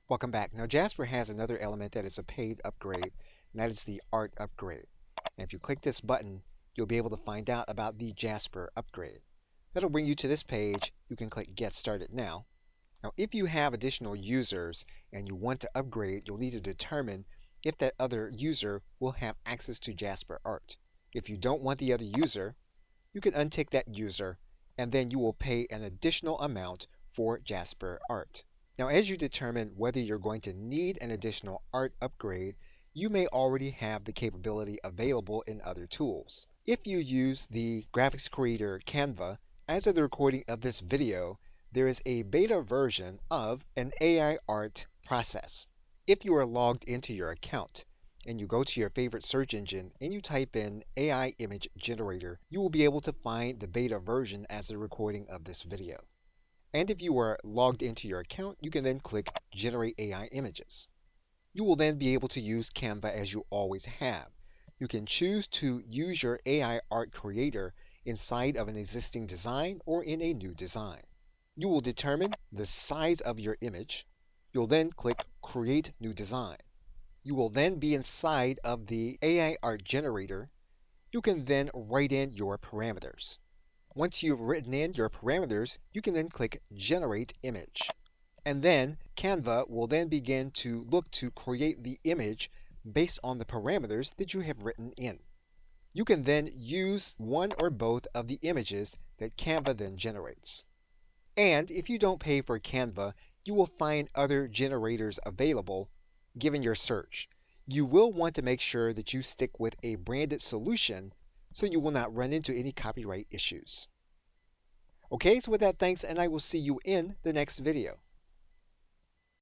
Welcome back. Now Jasper has another element that is a paid upgrade, and that is the art upgrade. And if you click this button, you'll be able to find out about the Jasper upgrade. That'll bring you to this page. You can click Get Started Now. Now if you have additional users and you want to upgrade, you'll need to determine if that other user will have access to Jasper Art. If you don't want the other user, you can untick that user, and then you will pay an additional amount for Jasper Art. Now, as you determine whether you're going to need an additional art upgrade, you may already have the capability available in other tools. If you use the graphics creator Canva, as of the recording of this video, there is a beta version of an AI art process. If you are logged into your account, and you go to your favorite search engine and you type in AI image generator, you will be able to find the beta version as the recording of this video. And if you are logged into your account, you can then click Generate AI Images. You will then be able to use Canva as you always have. You can choose to use your AI art creator inside of an existing design or in a new design. You will determine the size of your image. You'll then click Create New Design. You will then be inside of the AI art generator. You can then write in your parameters. Once you've written in your parameters, you can then click Generate Image. And then Canva will then begin to look to create the image based on the parameters that you have written in. You can then use one or both of the images that Canva then generates. And if you don't pay for Canva, you will find other generators available given your search. You will want to make sure that you stick with a branded solution so you will not run into any copyright issues. Okay, so with that, thanks, and I will see you in the next video.